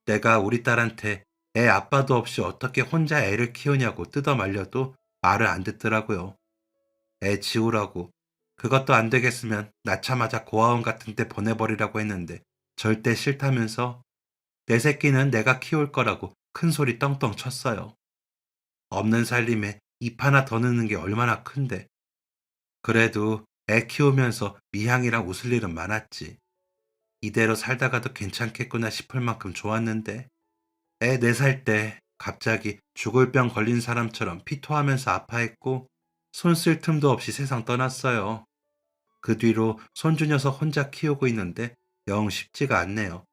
내가 우리 딸한테 애 아빠도 없이 어떻게 혼자 애를 키우냐고 뜯어 말려도 말을 안 듣더라고요. 애 지우라고. 그것도 안 되겠으면 낳자마자 고아원 같은 데 보내버리라고 했는데 절대 싫다면서 내 새끼는 내가 키울 거라고 큰 소리 떵떵 쳤어요. 없는 살림에 입 하나 더 넣는 게 얼마나 큰데. 그래도 애 키우면서 미향이랑 웃을 일은 많았지. 이대로 살다가도 괜찮겠구나 싶을 만큼 좋았는데 애 4살 때 갑자기 죽을 병 걸린 사람처럼 피토하면서 아파했고 손 쓸 틈도 없이 세상 떠났어요. 그 뒤로 손주 녀석 혼자 키우고 있는데 영 쉽지가 않네요.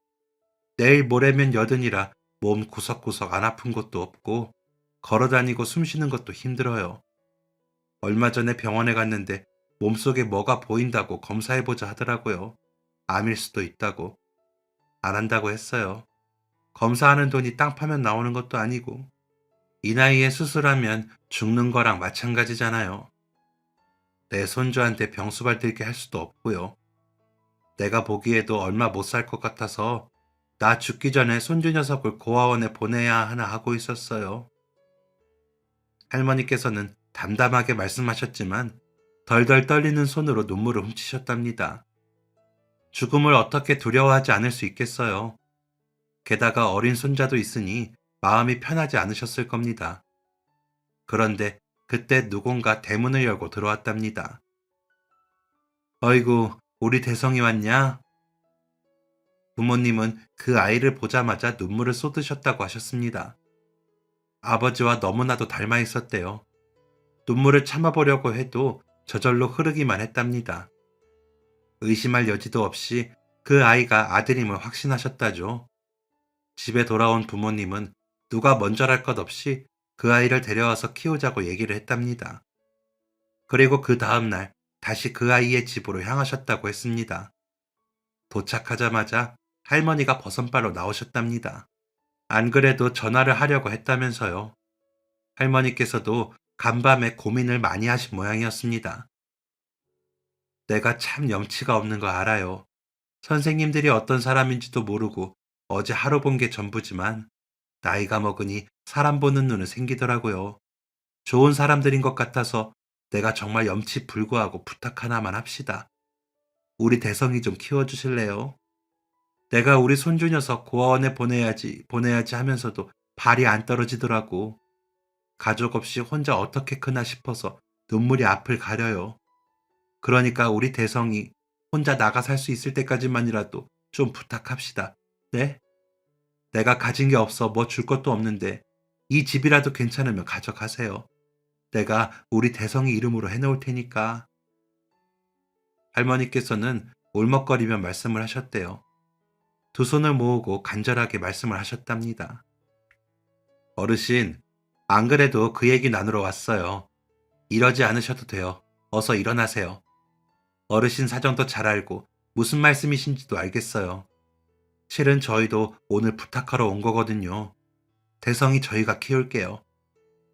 내일 모레면 80이라 몸 구석구석 안 아픈 곳도 없고 걸어 다니고 숨 쉬는 것도 힘들어요. 얼마 전에 병원에 갔는데 몸속에 뭐가 보인다고 검사해보자 하더라고요. 암일 수도 있다고. 안 한다고 했어요. 검사하는 돈이 땅 파면 나오는 것도 아니고 이 나이에 수술하면 죽는 거랑 마찬가지잖아요. 내 손주한테 병수발 들게 할 수도 없고요. 내가 보기에도 얼마 못 살 것 같아서 나 죽기 전에 손주 녀석을 고아원에 보내야 하나 하고 있었어요. 할머니께서는 담담하게 말씀하셨지만 덜덜 떨리는 손으로 눈물을 훔치셨답니다. 죽음을 어떻게 두려워하지 않을 수 있겠어요. 게다가 어린 손자도 있으니 마음이 편하지 않으셨을 겁니다. 그런데 그때 누군가 대문을 열고 들어왔답니다. 어이구, 우리 대성이 왔냐? 부모님은 그 아이를 보자마자 눈물을 쏟으셨다고 하셨습니다. 아버지와 너무나도 닮아 있었대요. 눈물을 참아보려고 해도 저절로 흐르기만 했답니다. 의심할 여지도 없이 그 아이가 아들임을 확신하셨다죠. 집에 돌아온 부모님은 누가 먼저랄 것 없이 그 아이를 데려와서 키우자고 얘기를 했답니다. 그리고 그 다음날 다시 그 아이의 집으로 향하셨다고 했습니다. 도착하자마자 할머니가 버선발로 나오셨답니다. 안 그래도 전화를 하려고 했다면서요. 할머니께서도 간밤에 고민을 많이 하신 모양이었습니다. 내가 참 염치가 없는 거 알아요. 선생님들이 어떤 사람인지도 모르고 어제 하루 본 게 전부지만 나이가 먹으니 사람 보는 눈은 생기더라고요. 좋은 사람들인 것 같아서 내가 정말 염치 불구하고 부탁 하나만 합시다. 우리 대성이 좀 키워주실래요? 내가 우리 손주 녀석 고아원에 보내야지 하면서도 발이 안 떨어지더라고. 가족 없이 혼자 어떻게 크나 싶어서 눈물이 앞을 가려요. 그러니까 우리 대성이 혼자 나가 살 수 있을 때까지만이라도 좀 부탁합시다. 네? 내가 가진 게 없어 뭐 줄 것도 없는데 이 집이라도 괜찮으면 가져가세요. 내가 우리 대성이 이름으로 해놓을 테니까. 할머니께서는 울먹거리며 말씀을 하셨대요. 두 손을 모으고 간절하게 말씀을 하셨답니다. 어르신, 안 그래도 그 얘기 나누러 왔어요. 이러지 않으셔도 돼요. 어서 일어나세요. 어르신 사정도 잘 알고 무슨 말씀이신지도 알겠어요. 실은 저희도 오늘 부탁하러 온 거거든요. 대성이 저희가 키울게요.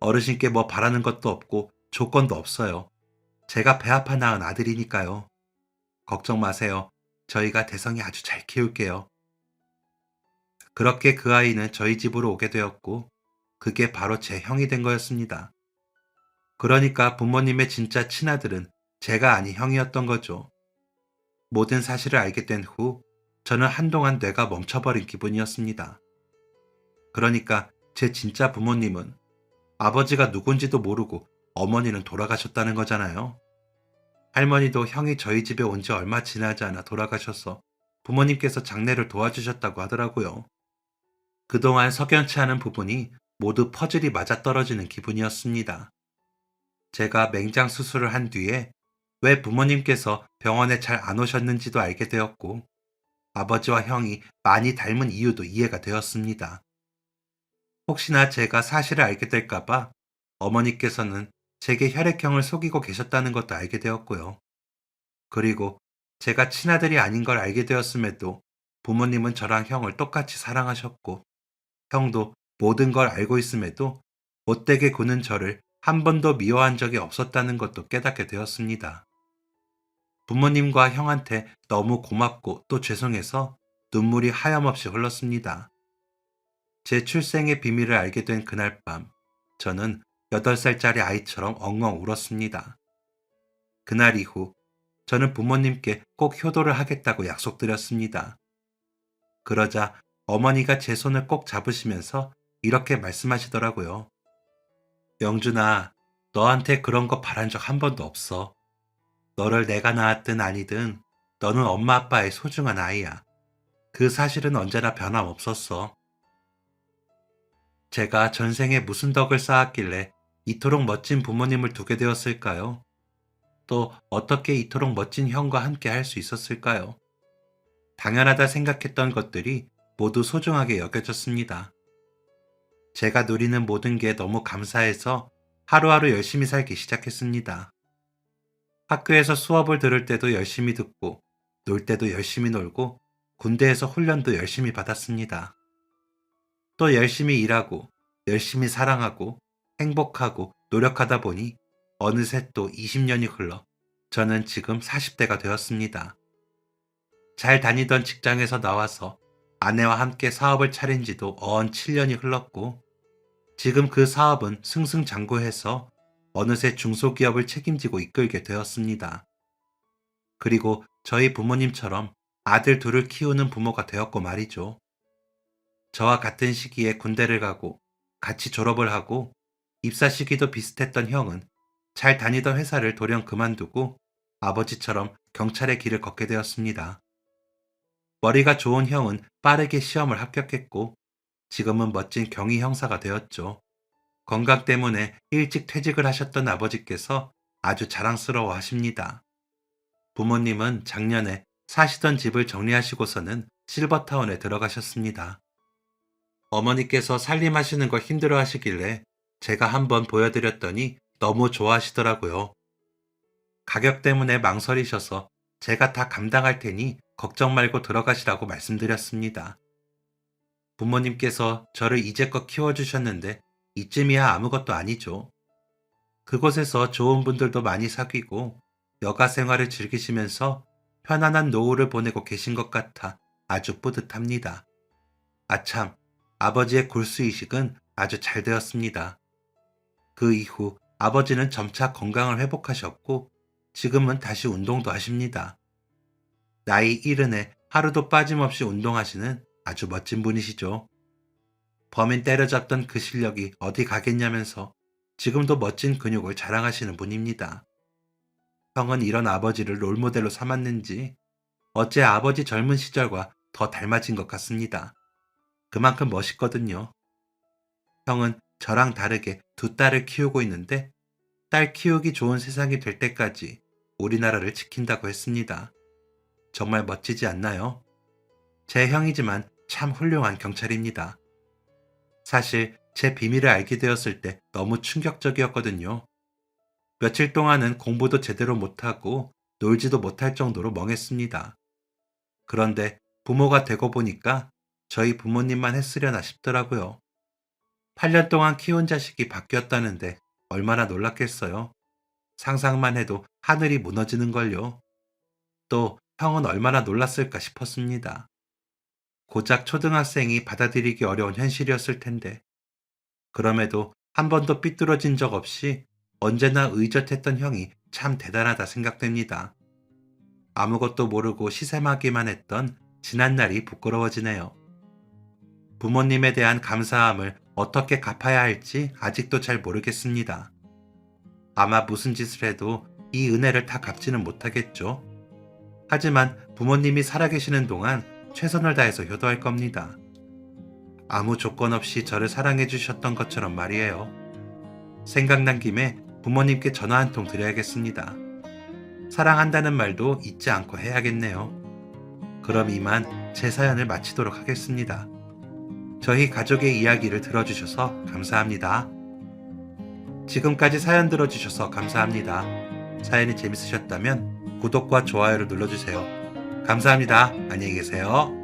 어르신께 뭐 바라는 것도 없고 조건도 없어요. 제가 배 아파 낳은 아들이니까요. 걱정 마세요. 저희가 대성이 아주 잘 키울게요. 그렇게 그 아이는 저희 집으로 오게 되었고 그게 바로 제 형이 된 거였습니다. 그러니까 부모님의 진짜 친아들은 제가 아닌 형이었던 거죠. 모든 사실을 알게 된 후 저는 한동안 뇌가 멈춰버린 기분이었습니다. 그러니까 제 진짜 부모님은 아버지가 누군지도 모르고 어머니는 돌아가셨다는 거잖아요. 할머니도 형이 저희 집에 온 지 얼마 지나지 않아 돌아가셔서 부모님께서 장례를 도와주셨다고 하더라고요. 그동안 석연치 않은 부분이 모두 퍼즐이 맞아떨어지는 기분이었습니다. 제가 맹장 수술을 한 뒤에 왜 부모님께서 병원에 잘 안 오셨는지도 알게 되었고, 아버지와 형이 많이 닮은 이유도 이해가 되었습니다. 혹시나 제가 사실을 알게 될까봐 어머니께서는 제게 혈액형을 속이고 계셨다는 것도 알게 되었고요. 그리고 제가 친아들이 아닌 걸 알게 되었음에도 부모님은 저랑 형을 똑같이 사랑하셨고, 형도 모든 걸 알고 있음에도 못되게 구는 저를 한 번도 미워한 적이 없었다는 것도 깨닫게 되었습니다. 부모님과 형한테 너무 고맙고 또 죄송해서 눈물이 하염없이 흘렀습니다. 제 출생의 비밀을 알게 된 그날 밤, 저는 8살짜리 아이처럼 엉엉 울었습니다. 그날 이후 저는 부모님께 꼭 효도를 하겠다고 약속드렸습니다. 그러자 어머니가 제 손을 꼭 잡으시면서 이렇게 말씀하시더라고요. 영준아, 너한테 그런 거 바란 적 한 번도 없어. 너를 내가 낳았든 아니든 너는 엄마 아빠의 소중한 아이야. 그 사실은 언제나 변함없었어. 제가 전생에 무슨 덕을 쌓았길래 이토록 멋진 부모님을 두게 되었을까요? 또 어떻게 이토록 멋진 형과 함께 할 수 있었을까요? 당연하다 생각했던 것들이 모두 소중하게 여겨졌습니다. 제가 누리는 모든 게 너무 감사해서 하루하루 열심히 살기 시작했습니다. 학교에서 수업을 들을 때도 열심히 듣고, 놀 때도 열심히 놀고, 군대에서 훈련도 열심히 받았습니다. 또 열심히 일하고, 열심히 사랑하고, 행복하고, 노력하다 보니 어느새 또 20년이 흘러 저는 지금 40대가 되었습니다. 잘 다니던 직장에서 나와서 아내와 함께 사업을 차린 지도 어언 7년이 흘렀고, 지금 그 사업은 승승장구해서 어느새 중소기업을 책임지고 이끌게 되었습니다. 그리고 저희 부모님처럼 아들 둘을 키우는 부모가 되었고 말이죠. 저와 같은 시기에 군대를 가고 같이 졸업을 하고 입사 시기도 비슷했던 형은 잘 다니던 회사를 돌연 그만두고 아버지처럼 경찰의 길을 걷게 되었습니다. 머리가 좋은 형은 빠르게 시험을 합격했고 지금은 멋진 경위 형사가 되었죠. 건강 때문에 일찍 퇴직을 하셨던 아버지께서 아주 자랑스러워 하십니다. 부모님은 작년에 사시던 집을 정리하시고서는 실버타운에 들어가셨습니다. 어머니께서 살림하시는 걸 힘들어 하시길래 제가 한번 보여드렸더니 너무 좋아하시더라고요. 가격 때문에 망설이셔서 제가 다 감당할 테니 걱정 말고 들어가시라고 말씀드렸습니다. 부모님께서 저를 이제껏 키워주셨는데 이쯤이야 아무것도 아니죠. 그곳에서 좋은 분들도 많이 사귀고 여가 생활을 즐기시면서 편안한 노후를 보내고 계신 것 같아 아주 뿌듯합니다. 아참, 아버지의 골수이식은 아주 잘 되었습니다. 그 이후 아버지는 점차 건강을 회복하셨고 지금은 다시 운동도 하십니다. 나이 70에 하루도 빠짐없이 운동하시는 아주 멋진 분이시죠. 범인 때려잡던 그 실력이 어디 가겠냐면서 지금도 멋진 근육을 자랑하시는 분입니다. 형은 이런 아버지를 롤모델로 삼았는지 어째 아버지 젊은 시절과 더 닮아진 것 같습니다. 그만큼 멋있거든요. 형은 저랑 다르게 두 딸을 키우고 있는데 딸 키우기 좋은 세상이 될 때까지 우리나라를 지킨다고 했습니다. 정말 멋지지 않나요? 제 형이지만 참 훌륭한 경찰입니다. 사실 제 비밀을 알게 되었을 때 너무 충격적이었거든요. 며칠 동안은 공부도 제대로 못하고 놀지도 못할 정도로 멍했습니다. 그런데 부모가 되고 보니까 저희 부모님만 했으려나 싶더라고요. 8년 동안 키운 자식이 바뀌었다는데 얼마나 놀랐겠어요. 상상만 해도 하늘이 무너지는걸요. 또 형은 얼마나 놀랐을까 싶었습니다. 고작 초등학생이 받아들이기 어려운 현실이었을 텐데. 그럼에도 한 번도 삐뚤어진 적 없이 언제나 의젓했던 형이 참 대단하다 생각됩니다. 아무것도 모르고 시샘하기만 했던 지난날이 부끄러워지네요. 부모님에 대한 감사함을 어떻게 갚아야 할지 아직도 잘 모르겠습니다. 아마 무슨 짓을 해도 이 은혜를 다 갚지는 못하겠죠. 하지만 부모님이 살아계시는 동안 최선을 다해서 효도할 겁니다. 아무 조건 없이 저를 사랑해 주셨던 것처럼 말이에요. 생각난 김에 부모님께 전화 한 통 드려야겠습니다. 사랑한다는 말도 잊지 않고 해야겠네요. 그럼 이만 제 사연을 마치도록 하겠습니다. 저희 가족의 이야기를 들어주셔서 감사합니다. 지금까지 사연 들어주셔서 감사합니다. 사연이 재밌으셨다면 구독과 좋아요를 눌러주세요. 감사합니다. 안녕히 계세요.